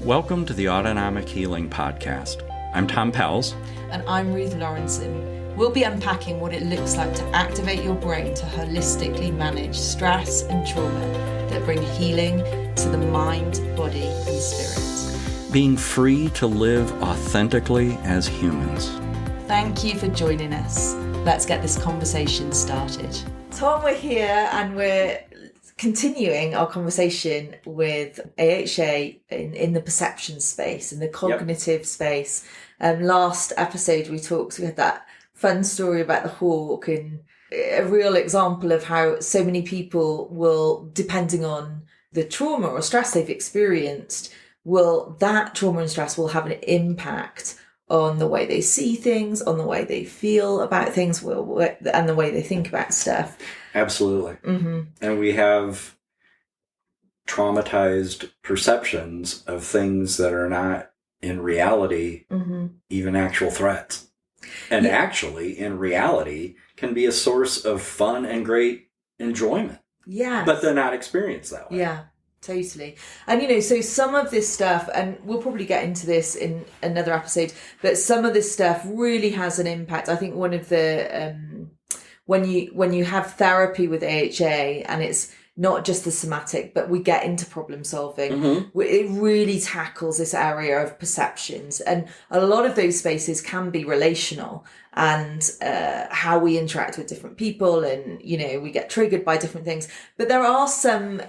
Welcome to the Autonomic Healing Podcast. I'm Tom Pells. And I'm Ruth Lawrenson. We'll be unpacking what it looks like to activate your brain to holistically manage stress and trauma that bring healing to the mind, body, and spirit. Being free to live authentically as humans. Thank you for joining us. Let's get this conversation started. Tom, we're here and we're continuing our conversation with AHA in the perception space, in the cognitive space. Last episode we had that fun story about the hawk, and a real example of how so many people will, depending on the trauma or stress they've experienced, that trauma and stress will have an impact on the way they see things, on the way they feel about things, and the way they think about stuff. Absolutely. Mm-hmm. And we have traumatized perceptions of things that are not in reality even actual threats. And actually, in reality, can be a source of fun and great enjoyment. Yeah. But they're not experienced that way. Yeah, totally. And, so some of this stuff, and we'll probably get into this in another episode, but some of this stuff really has an impact. I think one of the... When you have therapy with AHA, and it's not just the somatic, but we get into problem solving, it really tackles this area of perceptions. And a lot of those spaces can be relational, and how we interact with different people, and, we get triggered by different things. But there are some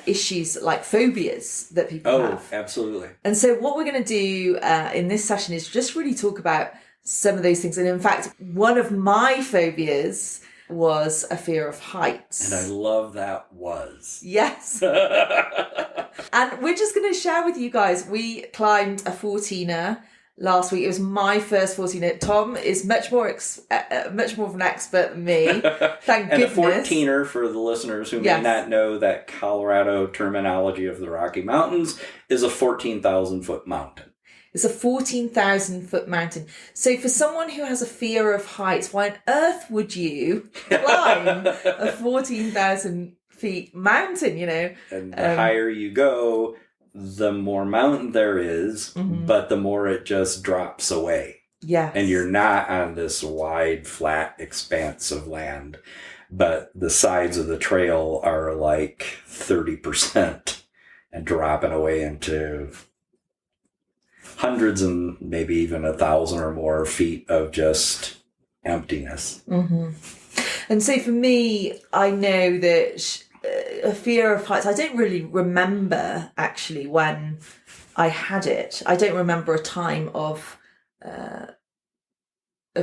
issues like phobias that people have. Oh, absolutely. And so what we're going to do in this session is just really talk about some of those things. And in fact, one of my phobias was a fear of heights. And I love that was. Yes. And we're just going to share with you guys, we climbed a 14er last week. It was my first 14er. Tom is much more of an expert than me. Thank and goodness. And a 14er, for the listeners who may not know that Colorado terminology of the Rocky Mountains, is a 14,000 foot mountain. It's a 14,000 foot mountain. So for someone who has a fear of heights, why on earth would you climb a 14,000 feet mountain, And the higher you go, the more mountain there is, but the more it just drops away. Yeah. And you're not on this wide, flat expanse of land, but the sides of the trail are like 30% and dropping away into hundreds and maybe even 1,000 or more feet of just emptiness. And so for me, I know that a fear of heights, I don't really remember actually when I had it. I don't remember a time of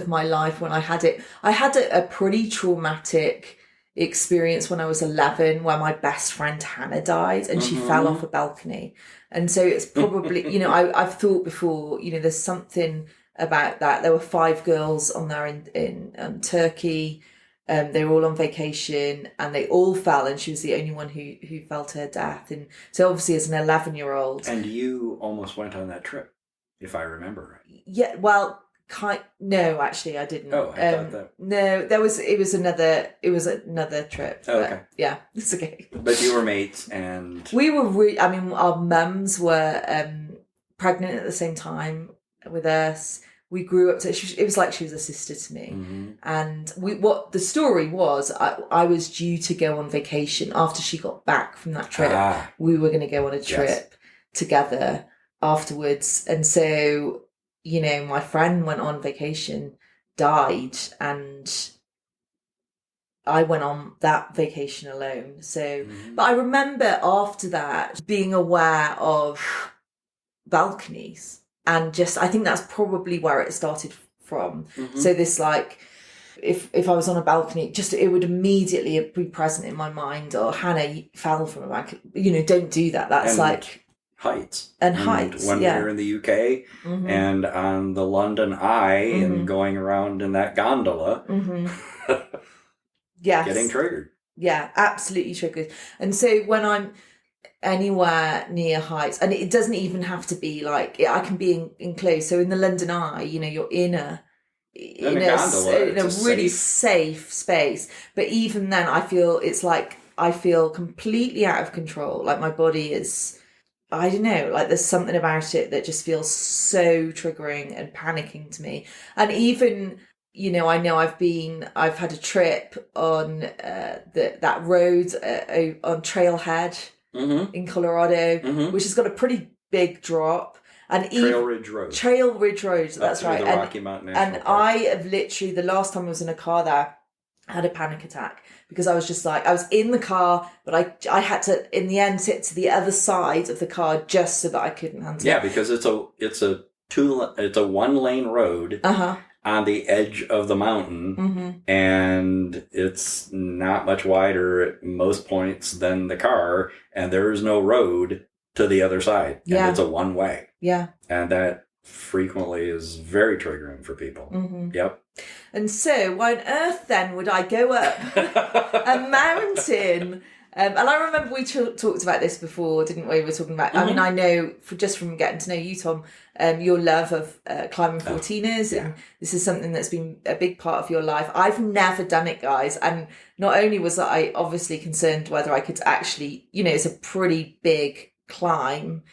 my life when I had it. I had a pretty traumatic experience when I was 11, where my best friend Hannah died, and she fell off a balcony. And so it's probably, I've thought before, there's something about that. There were 5 girls on there in Turkey. They were all on vacation, and they all fell, and she was the only one who fell to her death. And so obviously as an 11-year-old. And you almost went on that trip, if I remember right. Yeah, well, no, actually I didn't. Oh, I thought that. No, it was another trip. Oh, okay. Yeah, it's okay. But you were mates, and we were our mums were pregnant at the same time with us. We grew up it was like she was a sister to me. And what the story was, I was due to go on vacation after she got back from that trip. We were going to go on a trip together afterwards. And so, my friend went on vacation, died, and I went on that vacation alone. So, but I remember after that being aware of balconies, and I think that's probably where it started from. So this, like, if I was on a balcony, it would immediately be present in my mind. Or Hannah fell from a balcony. Don't do that. That's like heights. And heights. When we were in the UK and on the London Eye and going around in that gondola, yes, getting triggered. Yeah, absolutely triggered. And so when I'm anywhere near heights, and it doesn't even have to be like, I can be enclosed. So in the London Eye, you're in a really safe space. But even then, I feel completely out of control. Like my body is I don't know, like there's something about it that just feels so triggering and panicking to me. And even, I know I've had a trip on that road on Trailhead in Colorado, which has got a pretty big drop. And Trail Ridge Road. Trail Ridge Road, that's right. The Rocky Mountain National Park. I have literally, the last time I was in a car there, I had a panic attack because I was just like, I was in the car, but I had to, in the end, sit to the other side of the car just so that I couldn't handle it. Yeah, because it's a 1-lane road on the edge of the mountain, and it's not much wider at most points than the car, and there is no road to the other side. Yeah. And it's a one-way. Yeah. And that frequently is very triggering for people. Yep. And so why on earth then would I go up a mountain? And I remember we talked about this before, didn't we? We were talking about, I mean, I know just from getting to know you, Tom, your love of climbing 14ers. And this is something that's been a big part of your life. I've never done it, guys. And not only was I obviously concerned whether I could actually, it's a pretty big climb,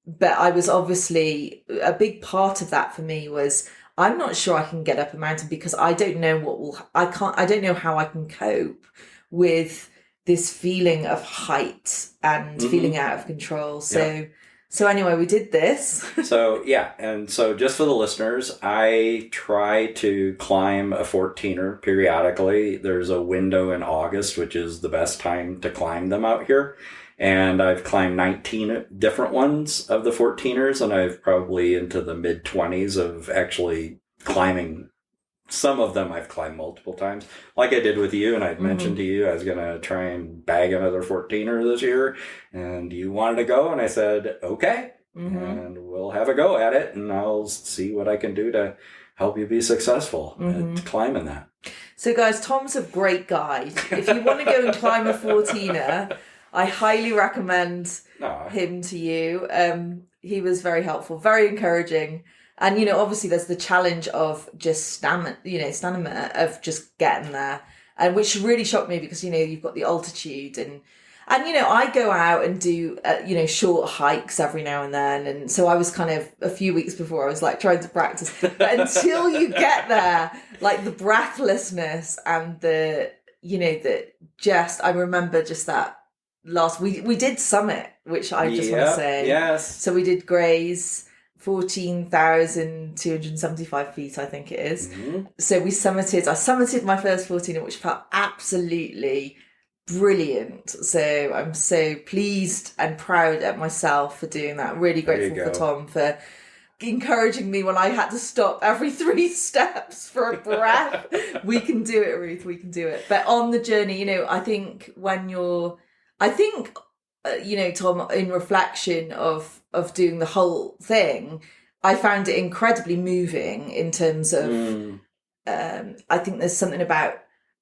but I was obviously, a big part of that for me was, I'm not sure I can get up a mountain because I don't know I don't know how I can cope with this feeling of height and feeling out of control. So anyway, we did this. And so just for the listeners, I try to climb a 14er periodically. There's a window in August, which is the best time to climb them out here. And I've climbed 19 different ones of the 14ers, and I've probably into the mid-20s of actually climbing. Some of them I've climbed multiple times, like I did with you, and I'd mentioned to you I was going to try and bag another 14er this year, and you wanted to go, and I said, okay, and we'll have a go at it, and I'll see what I can do to help you be successful at climbing that. So guys, Tom's a great guide. If you want to go and climb a 14er, I highly recommend him to you. He was very helpful, very encouraging. And, obviously there's the challenge of just stamina of just getting there. And which really shocked me because, you've got the altitude and I go out and do, short hikes every now and then. And so I was kind of a few weeks before I was like trying to practice, but until you get there, like the breathlessness and I remember just that we did summit, which I just want to say. Yes. So we did Gray's 14,275 feet, I think it is. So I summited my first 14er, which felt absolutely brilliant. So I'm so pleased and proud at myself for doing that. Really grateful for Tom for encouraging me when I had to stop every 3 steps for a breath. We can do it, Ruth, we can do it. But on the journey, I think Tom, in reflection of doing the whole thing, I found it incredibly moving in terms of, I think there's something about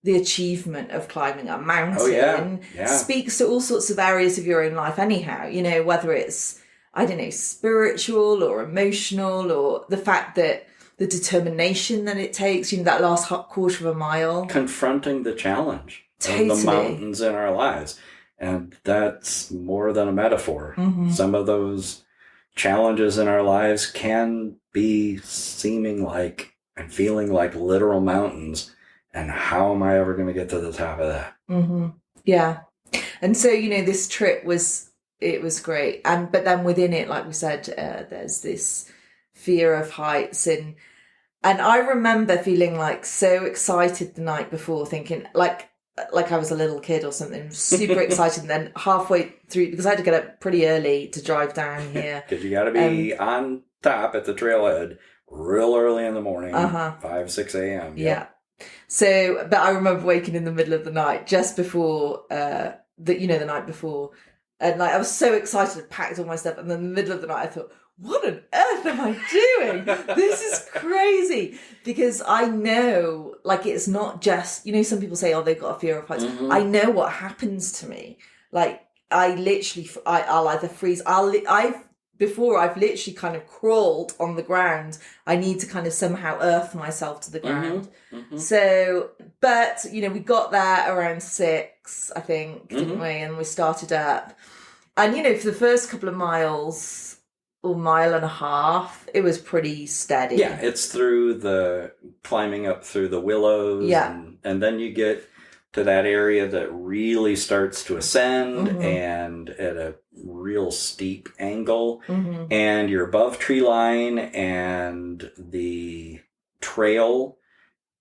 the achievement of climbing a mountain speaks to all sorts of areas of your own life anyhow, whether it's, I don't know, spiritual or emotional, or the fact that the determination that it takes, that last quarter of a mile. Confronting the challenge of the mountains in our lives. And that's more than a metaphor. Some of those challenges in our lives can be seeming like and feeling like literal mountains. And how am I ever going to get to the top of that? Yeah. And so, this trip was great. But then within it, like we said, there's this fear of heights. And I remember feeling like so excited the night before, thinking like I was a little kid or something, super excited. And then halfway through, because I had to get up pretty early to drive down here. Because you got to be on top at the trailhead real early in the morning, 5, 6 a.m. Yeah. So, but I remember waking in the middle of the night, just before, the night before. And I was so excited, I packed all my stuff. And then in the middle of the night, I thought, what on earth am I doing? This is crazy. Because I know, it's not just, some people say, they've got a fear of heights. I know what happens to me. I'll either freeze. Before I've literally kind of crawled on the ground. I need to kind of somehow earth myself to the ground. So, but, we got there around 6, I think, didn't we? And we started up. And, for the first couple of miles or mile and a half, it was pretty steady. Yeah, it's through the climbing up through the willows. Yeah. And then you get to that area that really starts to ascend and at a real steep angle. And you're above tree line, and the trail,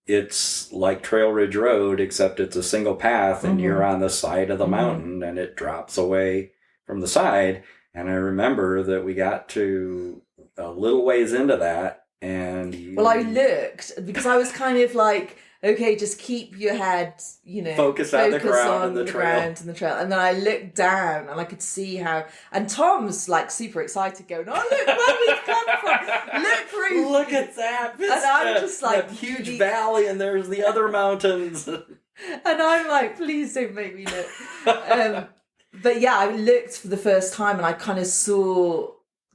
it's like Trail Ridge Road, except it's a single path and you're on the side of the mountain and it drops away from the side. And I remember that we got to a little ways into that, and Well, I looked, because I was kind of like, okay, just keep your head, focus on the ground and the ground and the trail. And then I looked down and I could see how, and Tom's like super excited going, oh, look where we've come from. Look, Ruth. Look at that. And I'm just like, that huge valley, and there's the other mountains. And I'm like, please don't make me look. But yeah, I looked for the first time and I kind of saw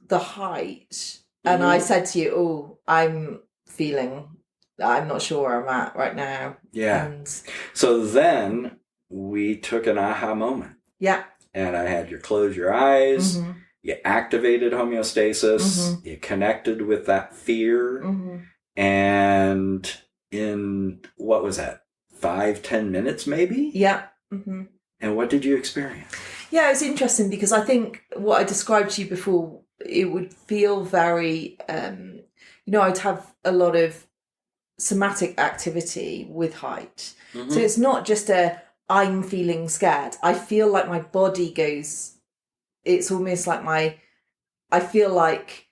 the height. And I said to you, oh, I'm not sure where I'm at right now. Yeah. And so then we took an aha moment. Yeah. And I had you close your eyes. You activated homeostasis. You connected with that fear. And in, what was that, 5-10 minutes maybe? Yeah. And what did you experience? Yeah, it was interesting, because I think what I described to you before, it would feel very, I'd have a lot of somatic activity with height. So it's not just I'm feeling scared. I feel like my body goes, it's almost like I feel like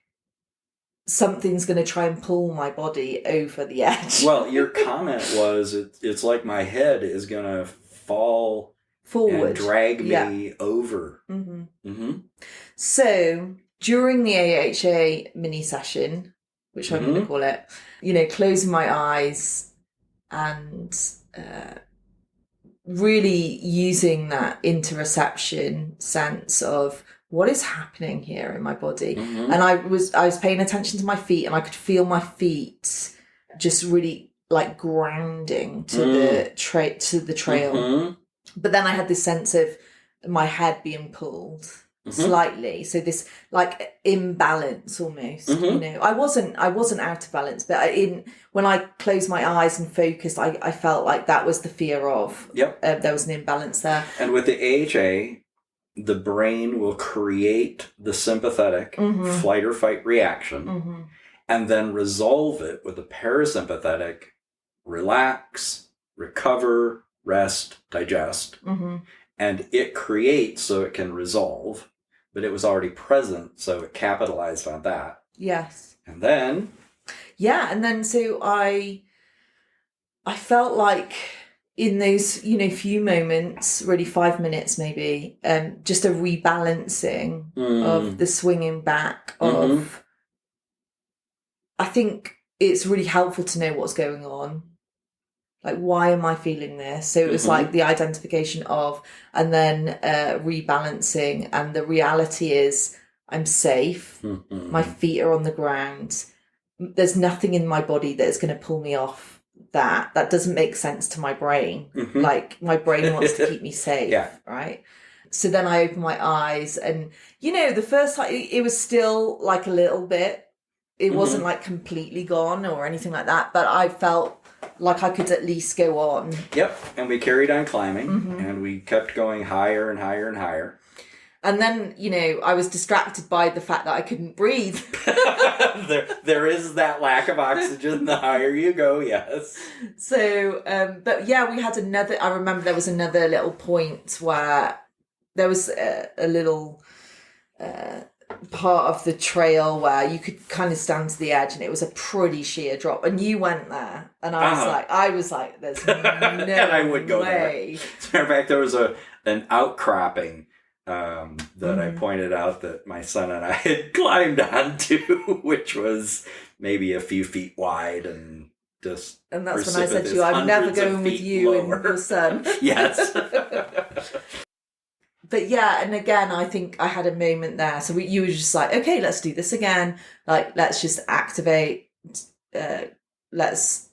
something's going to try and pull my body over the edge. Well, your comment was, it's like my head is going to fall forward and drag me over. So during the AHA mini session, which I'm going to call it, closing my eyes and really using that interoception sense of what is happening here in my body. And I was paying attention to my feet, and I could feel my feet just really like grounding to the trail. But then I had this sense of my head being pulled slightly, so this like imbalance almost. I wasn't out of balance, but when I closed my eyes and focused, I felt like that was the fear of there was an imbalance there. And with the AHA, the brain will create the sympathetic flight or fight reaction and then resolve it with the parasympathetic relax, recover, rest, digest. And it creates so it can resolve, but it was already present, so it capitalized on that. Yes. And then? Yeah, and then so I felt like in those, few moments, really 5 minutes maybe, just a rebalancing of the swinging back of, I think it's really helpful to know what's going on. Like, why am I feeling this? So it was like the identification of, and then rebalancing. And the reality is I'm safe. My feet are on the ground. There's nothing in my body that is going to pull me off that. That doesn't make sense to my brain. Like, my brain wants to keep me safe, right? So then I opened my eyes, and, the first time it was still like a little bit. It wasn't like completely gone or anything like that, but I felt like I could at least go on. Yep. And we carried on climbing, and we kept going higher and higher and higher. And then, I was distracted by the fact that I couldn't breathe. there is that lack of oxygen the higher you go, yes. So, but yeah, we had I remember there was another little point where there was a little part of the trail where you could kind of stand to the edge, and it was a pretty sheer drop, and you went there, and I was like there's no and I would go way. There. As a matter of fact, there was an outcropping that I pointed out that my son and I had climbed onto, which was maybe a few feet wide and just. And that's when I said to you, I'm never going with you and your son. Yes. But yeah, and again, I think I had a moment there. So you were just like, okay, let's do this again. Like, let's just activate. Let's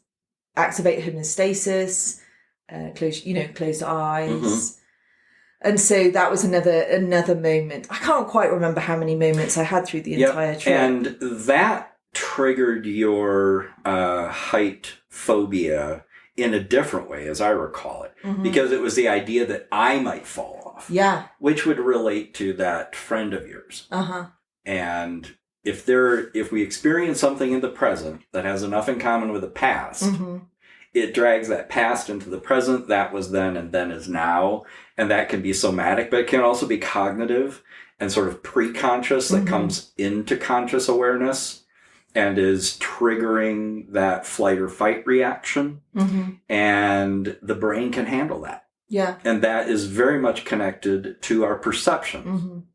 activate homeostasis. Close the eyes. And so that was another moment. I can't quite remember how many moments I had through the entire trip. And that triggered your height phobia in a different way, as I recall it, because it was the idea that I might fall off. Yeah. Which would relate to that friend of yours. And if we experience something in the present that has enough in common with the past, it drags that past into the present. That was then and then is now. And that can be somatic, but it can also be cognitive and sort of pre-conscious that comes into conscious awareness and is triggering that flight or fight reaction. And the brain can handle that. Yeah. And that is very much connected to our perception.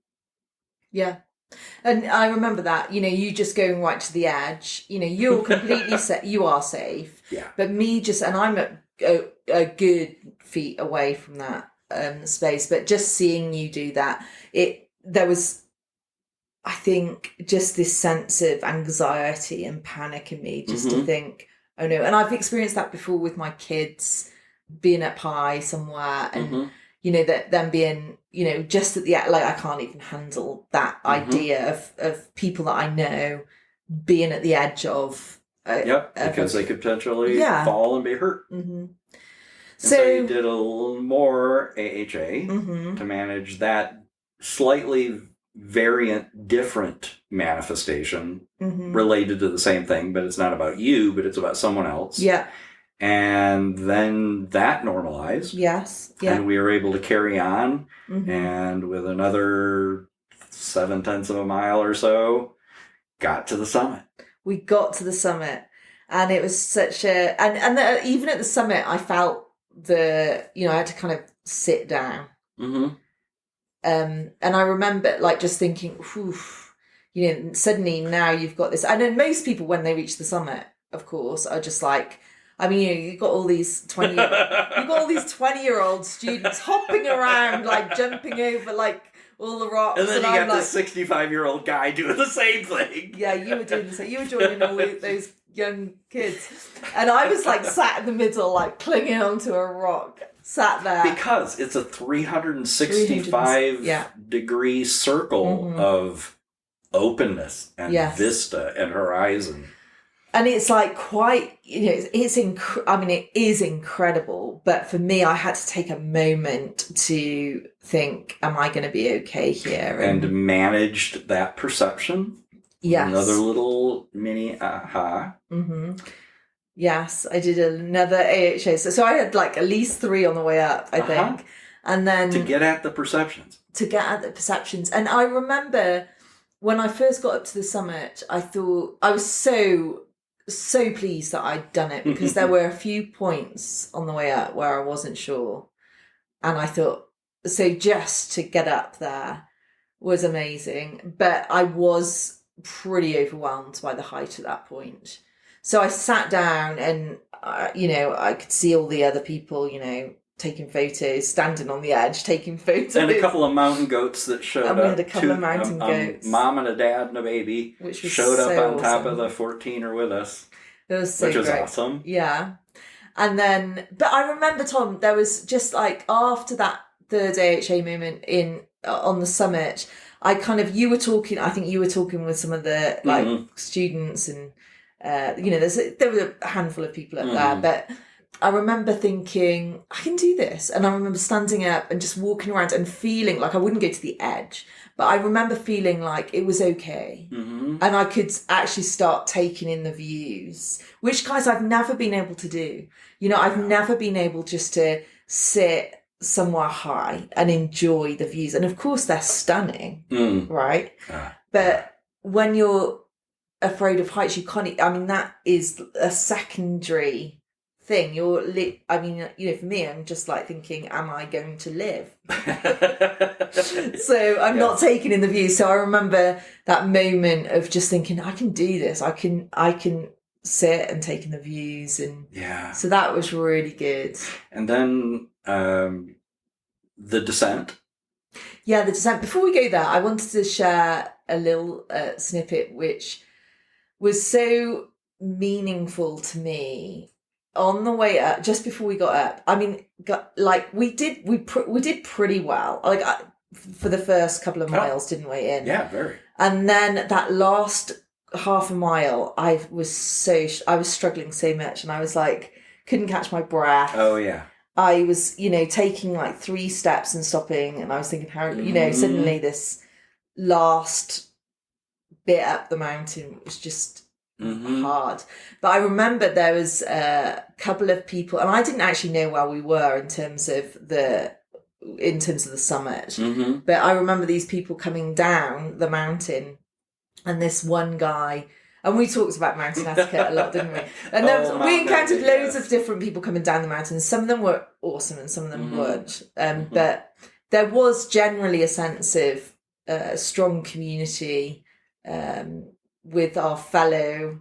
Yeah. And I remember that, you just going right to the edge, you're completely set, you are safe. Yeah. But me and I'm a good feet away from that space, but just seeing you do that, there was, I think, just this sense of anxiety and panic in me just to think, oh no. And I've experienced that before with my kids being up high somewhere and, that them being, just at the, like, I can't even handle that idea of people that I know being at the edge of. Because they could potentially fall and be hurt. So you did a little more AHA to manage that slightly different manifestation related to the same thing, but it's not about you, but it's about someone else. Yeah. And then that normalized. Yes. Yeah. And we were able to carry on. And with another 0.7 of a mile or so, got to the summit. We got to the summit. And it was such a... And even at the summit, I felt I had to kind of sit down. And I remember, like, just thinking, suddenly now you've got this... And then most people, when they reach the summit, of course, are just like... I mean, you've got all these 20-year-old students hopping around, like jumping over like all the rocks. And then you got this 65-year-old guy doing the same thing. Yeah, you were doing the same. You were joining all those young kids, and I was like sat in the middle, like clinging onto a rock, sat there because it's a 365-degree circle of openness and vista and horizon. And it's like quite, it is incredible. But for me, I had to take a moment to think, am I going to be okay here? And managed that perception. Yes. Another little mini aha. Yes, I did another AHA. So I had like at least 3 on the way up, I think. And then... To get at the perceptions. And I remember when I first got up to the summit, I thought I was so pleased that I'd done it because there were a few points on the way up where I wasn't sure. And I thought, so just to get up there was amazing. But I was pretty overwhelmed by the height at that point. So I sat down and, I could see all the other people, taking photos, standing on the edge, taking photos. And a couple of mountain goats that showed up. And we had a couple of mountain goats. Mom and a dad and a baby which was showed up so on top awesome. of the 14er with us. It was so Which was great. awesome. Yeah. And then, but I remember, Tom, there was just like after that third AHA moment on the summit, you were talking with some of the students and, there were a handful of people up there, but I remember thinking, I can do this. And I remember standing up and just walking around and feeling like I wouldn't go to the edge, but I remember feeling like it was okay. And I could actually start taking in the views, which, guys, I've never been able to do. I've never been able just to sit somewhere high and enjoy the views. And of course they're stunning, right? But when you're afraid of heights, you can't, that is a secondary thing. For me, I'm just like thinking, am I going to live? So I'm not taking in the view. So I remember that moment of just thinking, I can do this. I can sit and take in the views. And so that was really good. And then the descent. Yeah, the descent. Before we go there, I wanted to share a little snippet which was so meaningful to me on the way up, just before we got up, I mean, we did pretty well. Like for the first couple of miles, didn't we? Yeah, very. And then that last half a mile, I was struggling so much, and I was like, couldn't catch my breath. Oh yeah. I was, taking like 3 steps and stopping, and I was thinking how, suddenly this last bit up the mountain was just hard. But I remember there was a couple of people, and I didn't actually know where we were in terms of the summit. But I remember these people coming down the mountain, and this one guy, and we talked about mountain etiquette a lot, didn't we? And we encountered loads of different people coming down the mountain. Some of them were awesome and some of them weren't. But there was generally a sense of strong community with our fellow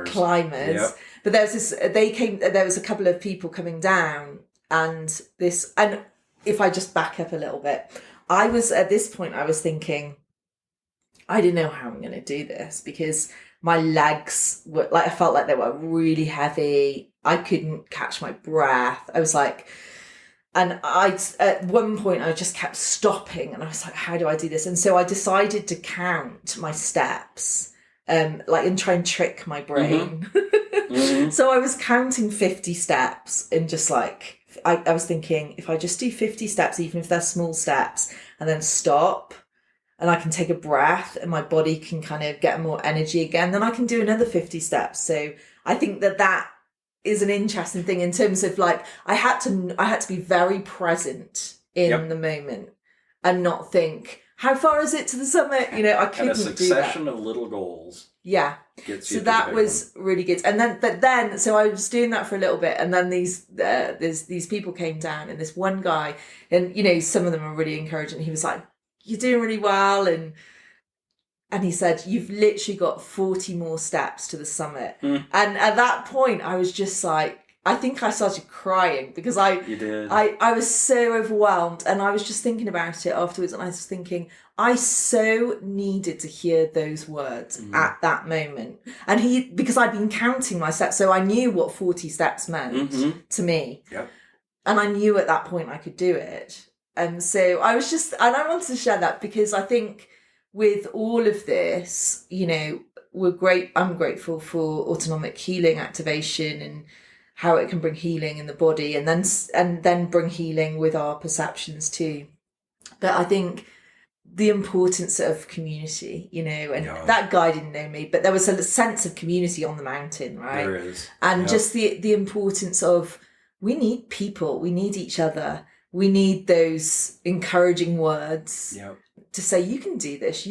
climbers. Yep. But there was a couple of people coming down, and if I just back up a little bit, at this point I was thinking, I didn't know how I'm going to do this, because my legs were like, I felt like they were really heavy. I couldn't catch my breath. I was like, and at one point I just kept stopping, and I was like, how do I do this? And so I decided to count my steps, and try and trick my brain. So I was counting 50 steps, and just like, I was thinking, if I just do 50 steps, even if they're small steps, and then stop, and I can take a breath, and my body can kind of get more energy again, then I can do another 50 steps. So I think that is an interesting thing in terms of I had to be very present in the moment and not think, how far is it to the summit? I couldn't do that. And a succession of little goals. Yeah. Gets you so that was really good. And then, so I was doing that for a little bit, and then these people came down, and this one guy, and some of them were really encouraging. He was like, you're doing really well, and he said, you've literally got 40 more steps to the summit. And at that point I was just like, I think I started crying, because I was so overwhelmed, and I was just thinking about it afterwards, and I was thinking, I so needed to hear those words at that moment. And because I'd been counting my steps, so I knew what 40 steps meant to me. Yep. And I knew at that point I could do it. And so I wanted to share that, because I think with all of this, I'm grateful for autonomic healing activation and how it can bring healing in the body, and then bring healing with our perceptions too. But I think the importance of community, that guy didn't know me, but there was a sense of community on the mountain, right? There is. And just the importance of, we need people, we need each other. We need those encouraging words to say, you can do this,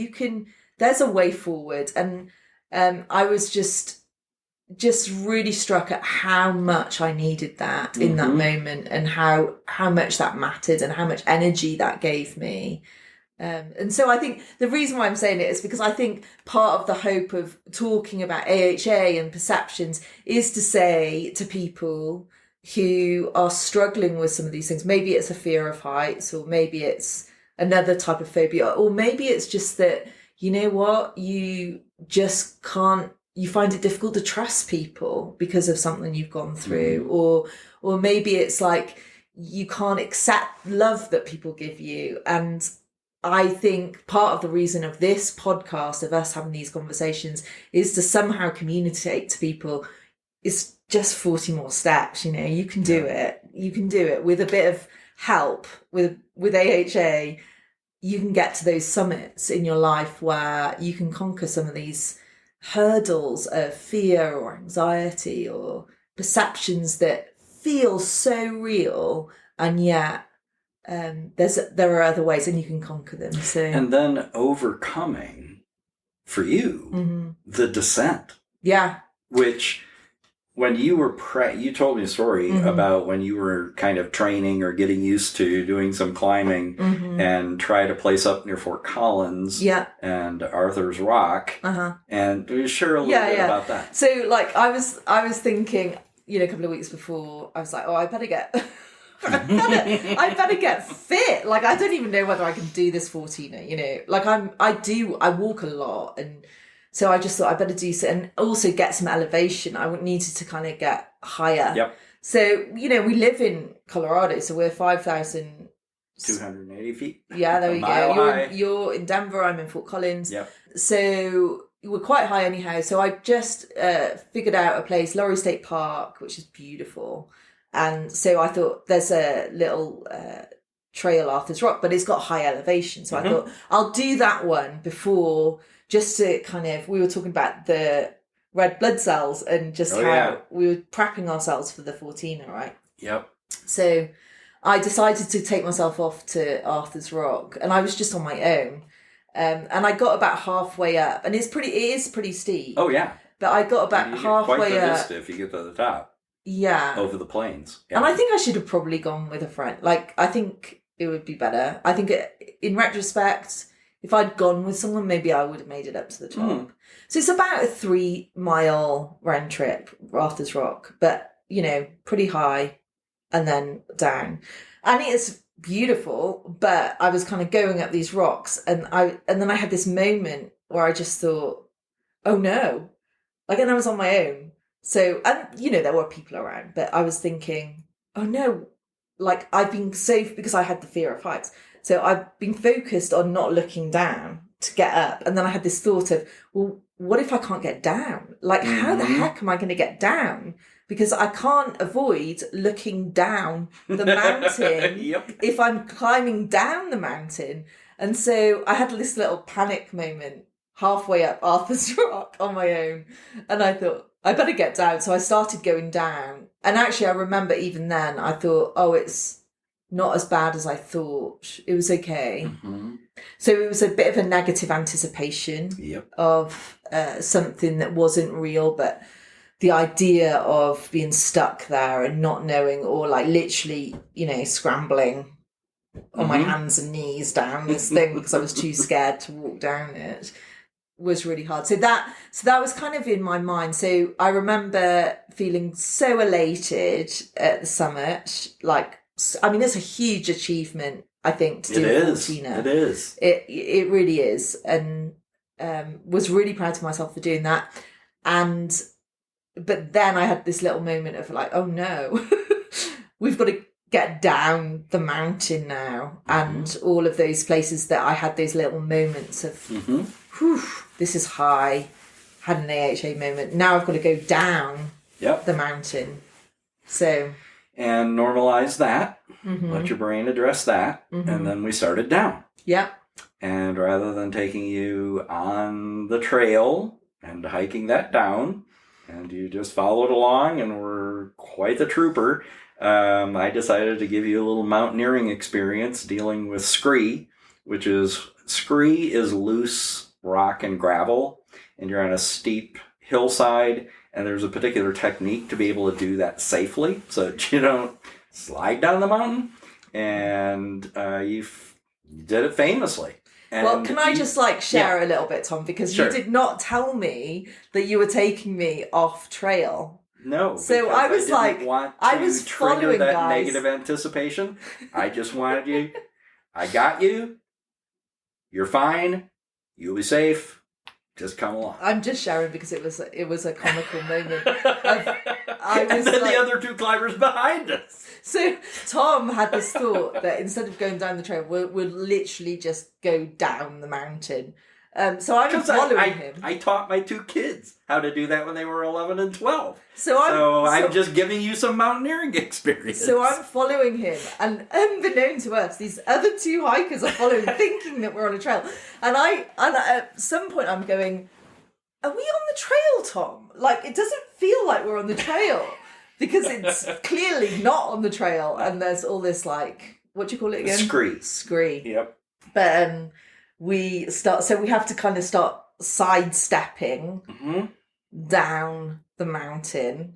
there's a way forward. And I was just really struck at how much I needed that in that moment, and how much that mattered, and how much energy that gave me. And so I think the reason why I'm saying it is because I think part of the hope of talking about AHA and perceptions is to say to people who are struggling with some of these things, maybe it's a fear of heights, or maybe it's another type of phobia, or maybe it's just that, you just can't, you find it difficult to trust people because of something you've gone through, or maybe it's like you can't accept love that people give you. And I think part of the reason of this podcast, of us having these conversations, is to somehow communicate to people, it's just 40 more steps, you can do it. You can do it with a bit of help with AHA. You can get to those summits in your life where you can conquer some of these hurdles of fear or anxiety or perceptions that feel so real, and yet there are other ways, and you can conquer them. So, and then overcoming, for you, the descent. Yeah. Which, when you were you told me a story about when you were kind of training or getting used to doing some climbing and tried a place up near Fort Collins and Arthur's Rock. And we share a little bit about that. So I was thinking, a couple of weeks before, I was like, oh, I better get I better get fit. I don't even know whether I can do this 14er, I walk a lot, and So I just thought I better do so, and also get some elevation. I needed to kind of get higher. Yep. So, we live in Colorado, so we're 5,000... 280 feet. Yeah, there we Mile go. high. You're in Denver, I'm in Fort Collins. Yep. So we're quite high anyhow. So I just figured out a place, Laurie State Park, which is beautiful. And so I thought there's a little trail, Arthur's Rock, but it's got high elevation. So I thought I'll do that one before, just to kind of, we were talking about the red blood cells and just how we were prepping ourselves for the 14er, right? Yep. So I decided to take myself off to Arthur's Rock, and I was just on my own. And I got about halfway up, and it is pretty steep. Oh, yeah. But I got about halfway quite the up. vista if you get to the top. Yeah. Over the plains. Yeah. And I think I should have probably gone with a friend. Like, I think it would be better. I think in retrospect, if I'd gone with someone, maybe I would have made it up to the top. So it's about a 3-mile round trip, Arthur's Rock, but, pretty high and then down. And it's beautiful, but I was kind of going up these rocks, and then I had this moment where I just thought, oh no. And I was on my own. So, and there were people around, but I was thinking, oh no, I've been safe because I had the fear of heights. So I've been focused on not looking down to get up. And then I had this thought of, well, what if I can't get down? How the heck am I going to get down? Because I can't avoid looking down the mountain if I'm climbing down the mountain. And so I had this little panic moment halfway up Arthur's Rock on my own. And I thought, I better get down. So I started going down. And actually, I remember even then, I thought, oh, it's not as bad as I thought. It was okay. Mm-hmm. So it was a bit of a negative anticipation of something that wasn't real, but the idea of being stuck there and not knowing, or literally, scrambling on my hands and knees down this thing because I was too scared to walk down it, was really hard. So that was kind of in my mind. So I remember feeling so elated at the summit. It's a huge achievement, I think, to do a 14er. It is. It really is. And was really proud of myself for doing that. But then I had this little moment of oh no, we've got to get down the mountain now. And all of those places that I had those little moments of, whew, this is high, had an AHA moment. Now I've got to go down the mountain. So. And normalize that. Let your brain address that. And then we started down. Yep. And rather than taking you on the trail and hiking that down, and you just followed along and were quite the trooper, I decided to give you a little mountaineering experience dealing with scree, which is loose rock and gravel, and you're on a steep hillside, and there's a particular technique to be able to do that safely so that you don't slide down the mountain, and you did it famously. And well, can I just share a little bit, Tom? Because you did not tell me that you were taking me off trail. No, so I was I was following that negative anticipation. I just wanted you. I got you. You're fine. You'll be safe. Just come along. I'm just sharing because it was a comical moment. And then the other two climbers behind us. So Tom had this thought that instead of going down the trail, we'll literally just go down the mountain. So I'm following him. I taught my two kids how to do that when they were 11 and 12. So I'm just giving you some mountaineering experience. So I'm following him, and unbeknown to us, these other two hikers are following, thinking that we're on a trail. And at some point I'm going, are we on the trail, Tom? It doesn't feel like we're on the trail because it's clearly not on the trail. And there's all this what do you call it again? Scree. Yep. But we have to kind of start sidestepping down the mountain.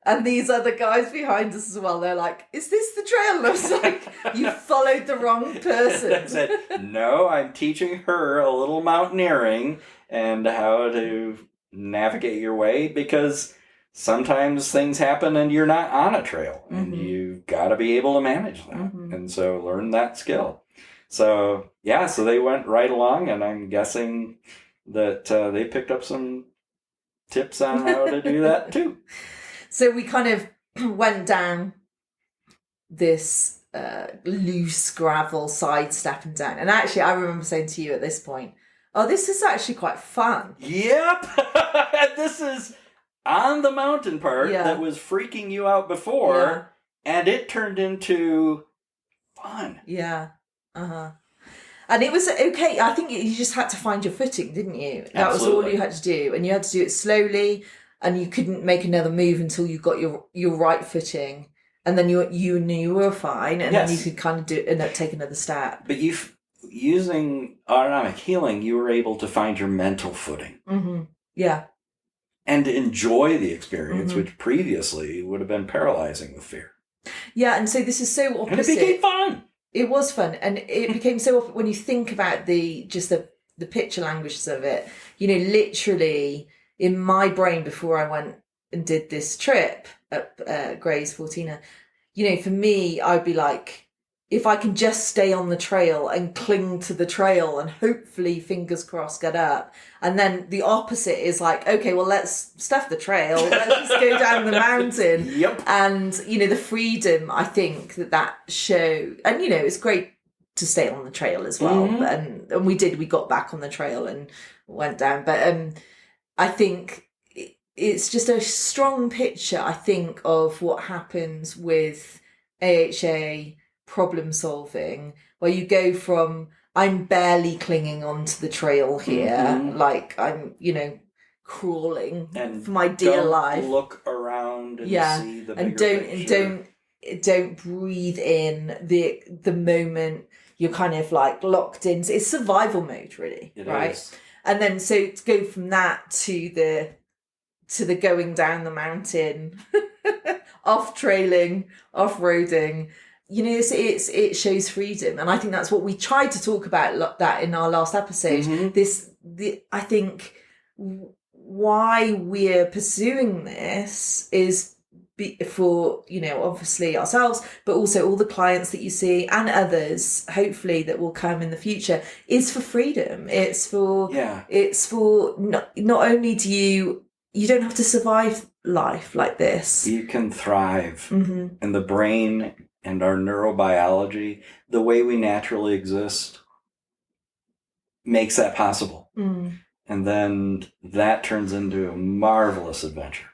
And these other guys behind us as well, they're like, is this the trail? And I was like, you followed the wrong person. I said, no, I'm teaching her a little mountaineering and how to navigate your way, because sometimes things happen and you're not on a trail and you've got to be able to manage that. And so learn that skill. So, so they went right along, and I'm guessing that they picked up some tips on how to do that too. So we kind of went down this loose gravel sidestepping down. And actually, I remember saying to you at this point, oh, this is actually quite fun. Yep. This is on the mountain part that was freaking you out before, and it turned into fun. Yeah. Uh-huh. And it was okay. I think you just had to find your footing, didn't you? That was all you had to do. And you had to do it slowly, and you couldn't make another move until you got your right footing. And then you knew you were fine, and then you could kind of take another step. But using autonomic healing, you were able to find your mental footing. Mm-hmm. Yeah. And enjoy the experience, which previously would have been paralyzing with fear. Yeah, and so this is so opposite. And it became fun. It was fun, and it became so opposite when you think about the picture languages of it. You know, literally in my brain before I went and did this trip at Gray's 14er, you know, for me, I'd be like, if I can just stay on the trail and cling to the trail and hopefully, fingers crossed, get up. And then the opposite is like, okay, well, let's stuff the trail. Let's just go down the mountain. Yep. And, you know, the freedom, I think that show, and, you know, it's great to stay on the trail as well. Mm-hmm. And we got back on the trail and went down. But I think it's just a strong picture, I think, of what happens with AHA problem solving, where you go from I'm barely clinging onto the trail here, like I'm, you know, crawling for my dear life. Look around and see the bigger picture. Don't breathe in the moment you're kind of like locked in. It's survival mode, really, right? Is. And then so to go from that to the going down the mountain, off trailing, off roading. You know, it shows freedom, and I think that's what we tried to talk about that in our last episode. Mm-hmm. I think why we're pursuing this is for, you know, obviously ourselves, but also all the clients that you see and others, hopefully, that will come in the future, is for freedom. It's for not only do you don't have to survive life like this. You can thrive, and the brain and our neurobiology, the way we naturally exist, makes that possible. And then that turns into a marvelous adventure.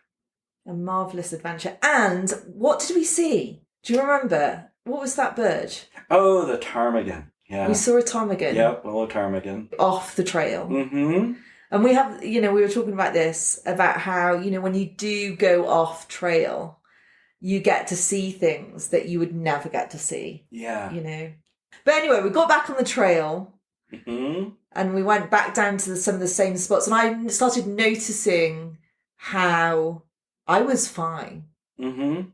A marvelous adventure. And what did we see? Do you remember? What was that bird? Oh, the ptarmigan. Yeah. We saw a ptarmigan. Yep, a ptarmigan. Off the trail. Mm-hmm. And we have, you know, we were talking about this, about how, you know, when you do go off trail, you get to see things that you would never get to see. Yeah. You know. But anyway, we got back on the trail. Mm-hmm. And we went back down to some of the same spots. And I started noticing how I was fine. Mm-hmm.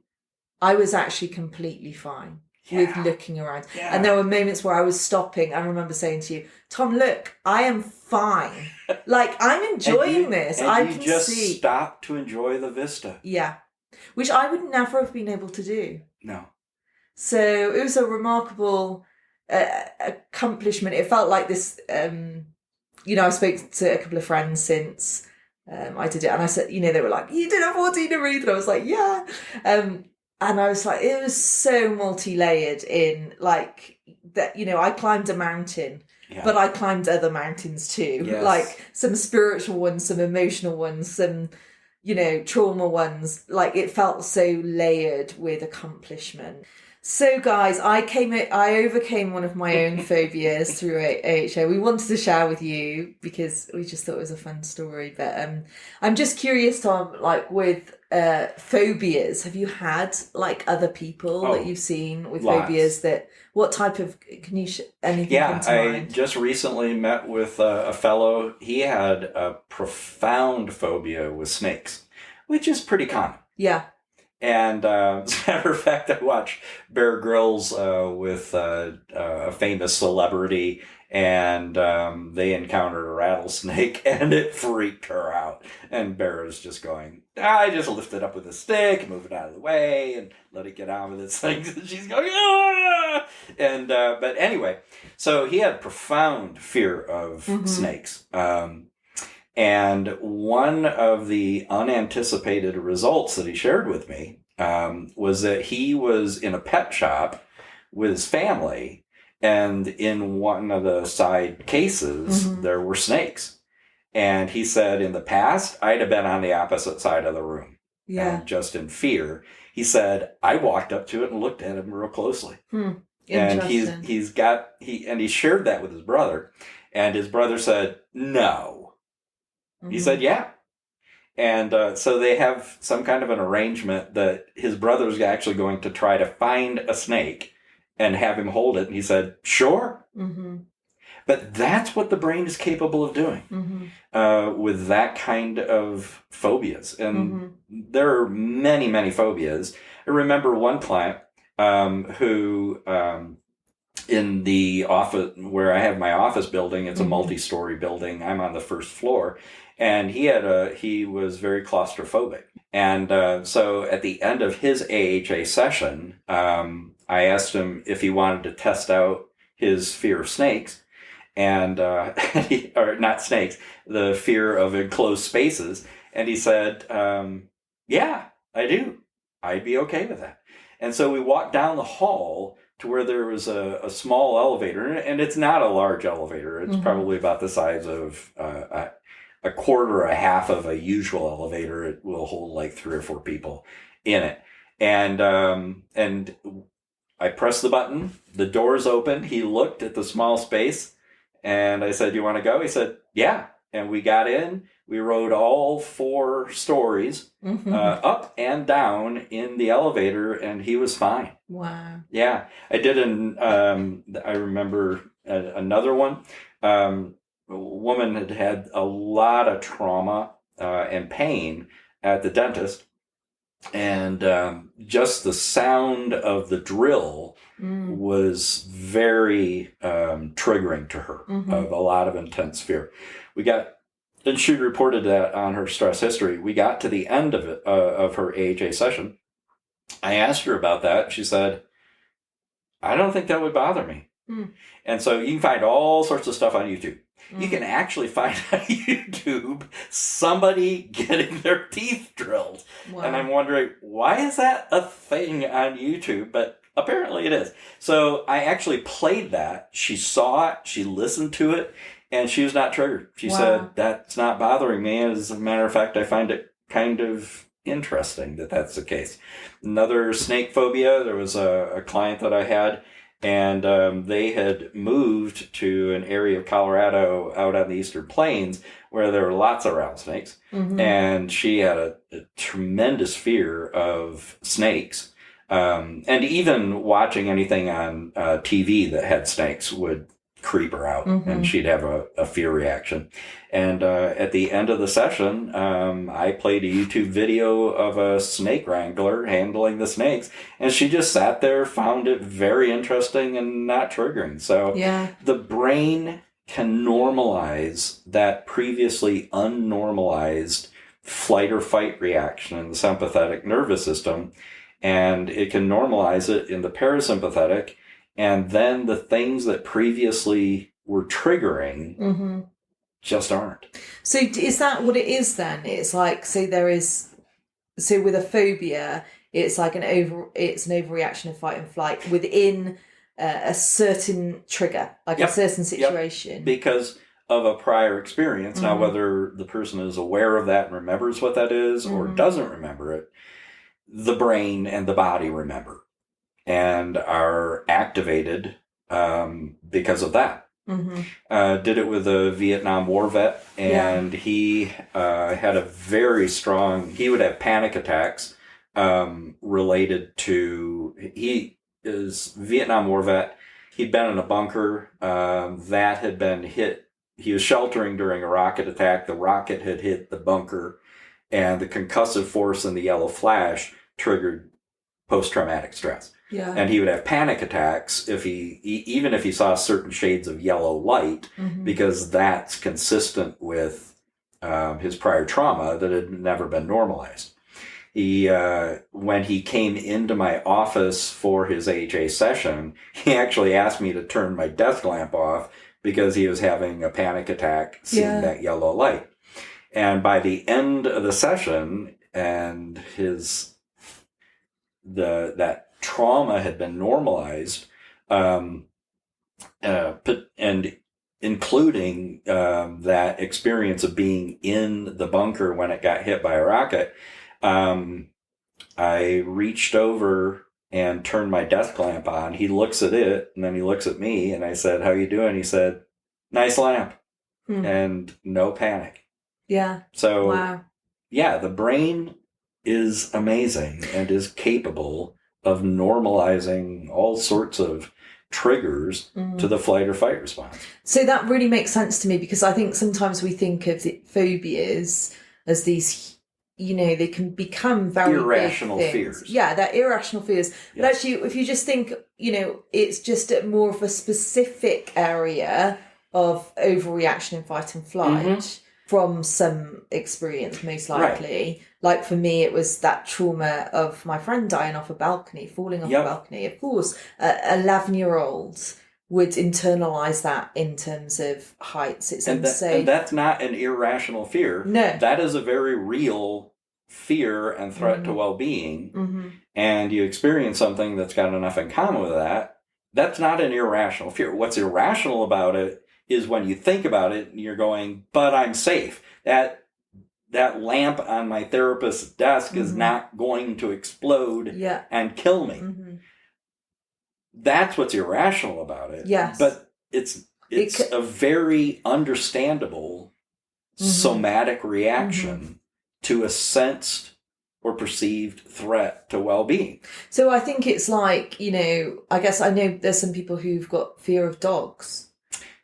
I was actually completely fine with looking around. Yeah. And there were moments where I was stopping. I remember saying to you, Tom, look, I am fine. Like, I'm enjoying this. I can just see. Stop to enjoy the vista. Yeah. Which I would never have been able to do. No. So it was a remarkable accomplishment. It felt like this, you know, I spoke to a couple of friends since I did it, and I said, you know, they were like, you did a 14er Ruth, and I was like, yeah. And I was like, it was so multi-layered in like that, you know, I climbed a mountain, but I climbed other mountains too. Yes. Like some spiritual ones, some emotional ones, some, you know, trauma ones. Like it felt so layered with accomplishment. So guys, I overcame one of my own phobias through AHA. We wanted to share with you because we just thought it was a fun story. But I'm just curious, Tom, like with phobias, have you had like other people that you've seen with phobias? What type of, can you anything come to mind? I just recently met with a fellow. He had a profound phobia with snakes, which is pretty common. Yeah. And as a matter of fact, I watched Bear Grylls with a famous celebrity, and they encountered a rattlesnake, and it freaked her out. And Bear was just going, I just lift it up with a stick, move it out of the way, and let it get out of its things. And she's going, ah! And but anyway, so he had profound fear of snakes. And one of the unanticipated results that he shared with me was that he was in a pet shop with his family, and in one of the side cases, there were snakes. And he said, in the past, I'd have been on the opposite side of the room. Yeah. And just in fear. He said, I walked up to it and looked at him real closely. And he shared that with his brother. And his brother said, no. He said, yeah. And so they have some kind of an arrangement that his brother's actually going to try to find a snake and have him hold it. And he said, sure. But that's what the brain is capable of doing with that kind of phobias. And there are many, many phobias. I remember one client who, in the office where I have my office building, it's a multi-story building. I'm on the first floor. And he was very claustrophobic. And so at the end of his AHA session, I asked him if he wanted to test out his fear of snakes. And or not snakes, the fear of enclosed spaces. And he said, yeah, I do. I'd be okay with that. And so we walked down the hall to where there was a small elevator. And it's not a large elevator. It's probably about the size of a quarter or a half of a usual elevator. It will hold like 3 or 4 people in it. And I pressed the button. The doors open. He looked at the small space. And I said, you want to go? He said, yeah. And we got in. We rode all 4 stories up and down in the elevator, and he was fine. Wow. Yeah. I did I remember another one. A woman had a lot of trauma and pain at the dentist. And just the sound of the drill was very triggering to her, of a lot of intense fear. And she reported that on her stress history. We got to the end of it, of her AHA session. I asked her about that. She said, I don't think that would bother me. And so you can find all sorts of stuff on YouTube. You can actually find on YouTube somebody getting their teeth drilled. Wow. And I'm wondering, why is that a thing on YouTube? But apparently it is. So I actually played that. She saw it. She listened to it. And she was not triggered. She said, that's not bothering me. As a matter of fact, I find it kind of interesting that that's the case. Another snake phobia. There was a client that I had. And they had moved to an area of Colorado out on the Eastern Plains where there were lots of rattlesnakes. And she had a tremendous fear of snakes. And even watching anything on TV that had snakes would creep her out, and she'd have a fear reaction. And at the end of the session, I played a YouTube video of a snake wrangler handling the snakes, and she just sat there, found it very interesting and not triggering. So the brain can normalize that previously unnormalized flight or fight reaction in the sympathetic nervous system, and it can normalize it in the parasympathetic. And then the things that previously were triggering just aren't. So is that what it is then? It's like, so with a phobia, it's like an overreaction of fight and flight within a certain trigger, like a certain situation. Because of a prior experience. Now, whether the person is aware of that and remembers what that is or doesn't remember it, the brain and the body remember and are activated because of that. Did it with a Vietnam War vet, and he had a very strong, he would have panic attacks related to, he is Vietnam War vet. He'd been in a bunker that had been hit. He was sheltering during a rocket attack. The rocket had hit the bunker, and the concussive force and the yellow flash triggered post-traumatic stress. And he would have panic attacks even if he saw certain shades of yellow light, because that's consistent with his prior trauma that had never been normalized. When he came into my office for his AHA session, he actually asked me to turn my desk lamp off because he was having a panic attack seeing that yellow light. And by the end of the session, and that trauma had been normalized, and including that experience of being in the bunker when it got hit by a rocket, I reached over and turned my desk lamp on. He looks at it, and then he looks at me, and I said, "How you doing?" He said, "Nice lamp." And no panic. Yeah. So, wow. Yeah, the brain is amazing and is capable of normalizing all sorts of triggers to the flight or fight response. So that really makes sense to me, because I think sometimes we think of the phobias as these, they can become very irrational big things. fears. Yeah, they're irrational fears. Yes. But actually, if you just think, it's just more of a specific area of overreaction in fight and flight from some experience, most likely. Right. Like for me, it was that trauma of my friend dying off a balcony, falling off a balcony. Of course, 11-year-olds would internalize that in terms of heights. It's unsafe. And that's not an irrational fear. No. That is a very real fear and threat to well-being. And you experience something that's got enough in common with that. That's not an irrational fear. What's irrational about it is when you think about it and you're going, but I'm safe. That lamp on my therapist's desk is not going to explode and kill me. That's what's irrational about it. Yes. But it's a very understandable somatic reaction to a sensed or perceived threat to well-being. So I think it's like, I guess I know there's some people who've got fear of dogs.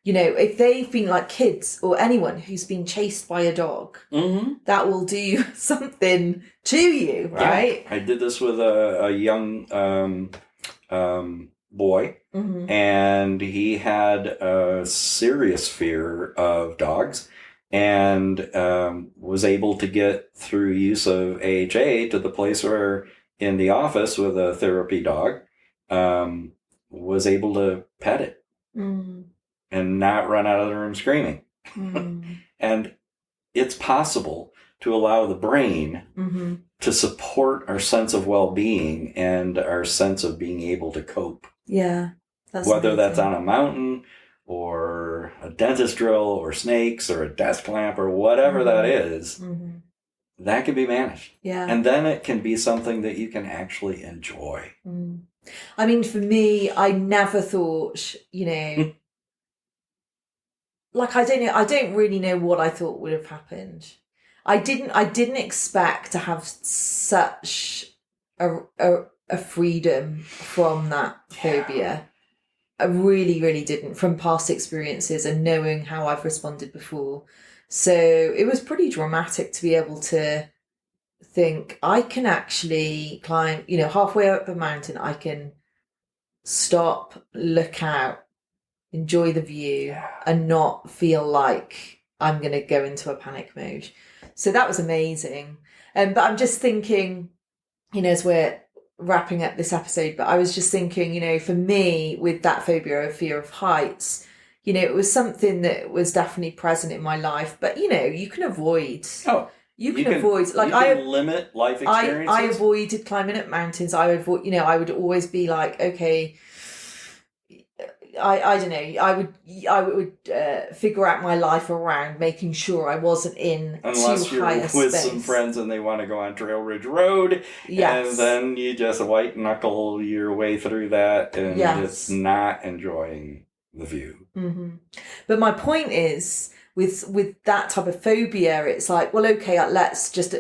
If they've been like kids or anyone who's been chased by a dog, that will do something to you, right? Yeah, I did this with a young boy, and he had a serious fear of dogs, and was able to get through use of AHA to the place where in the office with a therapy dog, was able to pet it. And not run out of the room screaming. And it's possible to allow the brain to support our sense of well-being and our sense of being able to cope. Yeah. Whether that's on a mountain or a dentist drill or snakes or a desk lamp or whatever that is, that can be managed. Yeah. And then it can be something that you can actually enjoy. I mean, for me, I never thought, like, I don't really know what I thought would have happened. I didn't expect to have such a freedom from that phobia. I really, really didn't, from past experiences and knowing how I've responded before. So it was pretty dramatic to be able to think, I can actually climb, halfway up a mountain, I can stop, look out, enjoy the view, and not feel like I'm going to go into a panic mode. So that was amazing. But I'm just thinking, as we're wrapping up this episode, but I was just thinking, for me, with that phobia of fear of heights, it was something that was definitely present in my life, but, you can avoid. Oh. You can avoid, like, I limit life experiences. I avoided climbing up mountains. I would always be like, okay, I don't know. I would figure out my life around making sure I wasn't in unless too you're high a with space. some friends and they want to go on Trail Ridge Road, and then you just white knuckle your way through that, and it's not enjoying the view. But my point is, with that type of phobia, it's like, well, okay, let's just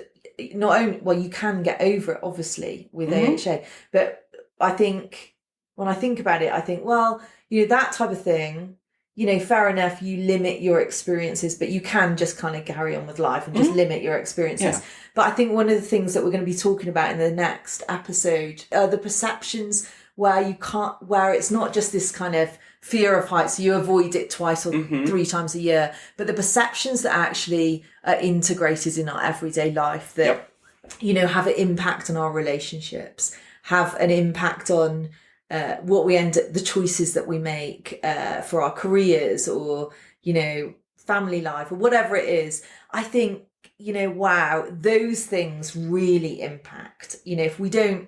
not only, well, you can get over it obviously with AHA, but I think when I think about it, I think, well, that type of thing, fair enough, you limit your experiences, but you can just kind of carry on with life and just limit your experiences. Yeah. But I think one of the things that we're going to be talking about in the next episode are the perceptions where it's not just this kind of fear of heights, you avoid it twice or 3 times a year, but the perceptions that actually are integrated in our everyday life that, have an impact on our relationships, have an impact on the choices that we make for our careers, or, family life or whatever it is, I think, wow, those things really impact. If we don't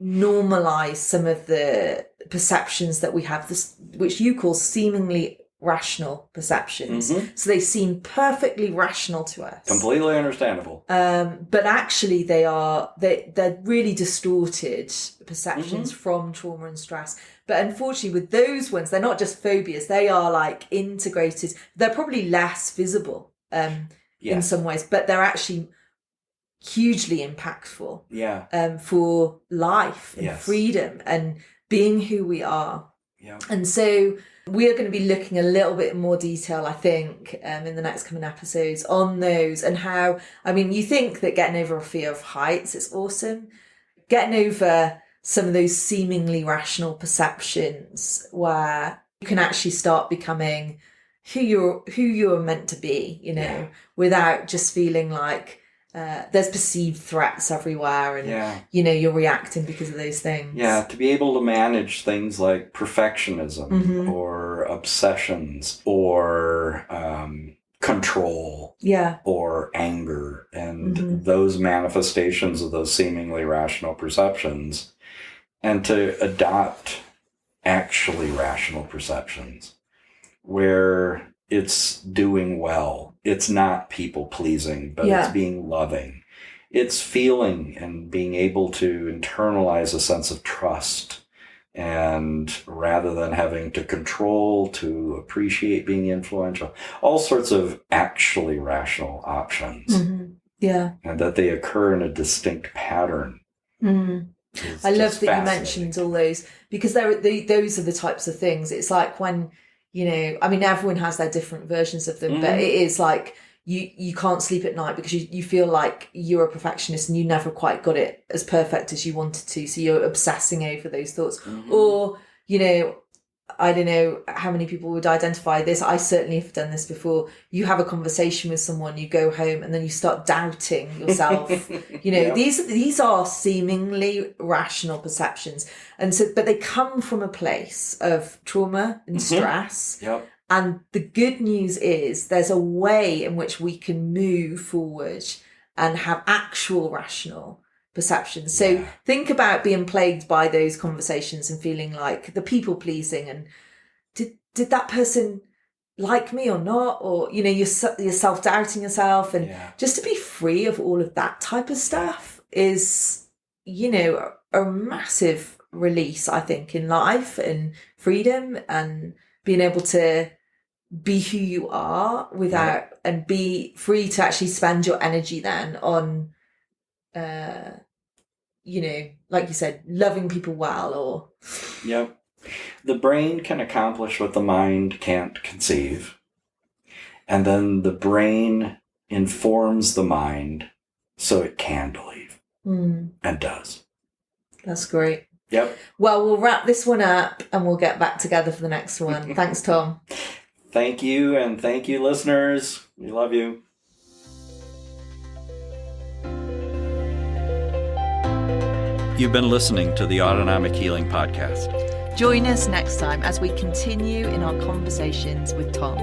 normalize some of the perceptions that we have, which you call seemingly rational perceptions. So they seem perfectly rational to us. Completely understandable. But actually they're really distorted perceptions from trauma and stress. But unfortunately with those ones, they're not just phobias, they are like integrated. They're probably less visible in some ways, but they're actually hugely impactful for life and freedom and being who we are. And so we are going to be looking a little bit more detail, I think, in the next coming episodes on those and how, you think that getting over a fear of heights is awesome. Getting over some of those seemingly rational perceptions where you can actually start becoming who you're meant to be, without just feeling like there's perceived threats everywhere and, you're reacting because of those things. Yeah, to be able to manage things like perfectionism or obsessions or control or anger and those manifestations of those seemingly rational perceptions, and to adopt actually rational perceptions where it's doing well. It's not people pleasing, but it's being loving. It's feeling and being able to internalize a sense of trust. And rather than having to control, to appreciate being influential, all sorts of actually rational options. And that they occur in a distinct pattern. I love that you mentioned all those, because those are the types of things. It's like when, everyone has their different versions of them, but it is like you can't sleep at night because you feel like you're a perfectionist and you never quite got it as perfect as you wanted to. So you're obsessing over those thoughts. Or, I don't know how many people would identify this. I certainly have done this before. You have a conversation with someone, you go home, and then you start doubting yourself. These are seemingly rational perceptions, and so, but they come from a place of trauma and stress. And the good news is there's a way in which we can move forward and have actual rational perceptions. So think about being plagued by those conversations and feeling like the people pleasing and did that person like me or not? Or, you're self-doubting yourself, and just to be free of all of that type of stuff is, a massive release, I think, in life and freedom and being able to be who you are without and be free to actually spend your energy then on like you said, loving people well or... The brain can accomplish what the mind can't conceive. And then the brain informs the mind so it can believe. And does. That's great. Yep. Well, we'll wrap this one up and we'll get back together for the next one. Thanks, Tom. Thank you, and thank you, listeners. We love you. You've been listening to the Autonomic Healing Podcast. Join us next time as we continue in our conversations with Tom.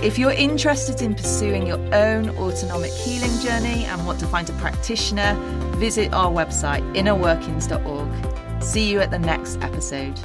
If you're interested in pursuing your own autonomic healing journey and want to find a practitioner, visit our website, innerworkings.org. See you at the next episode.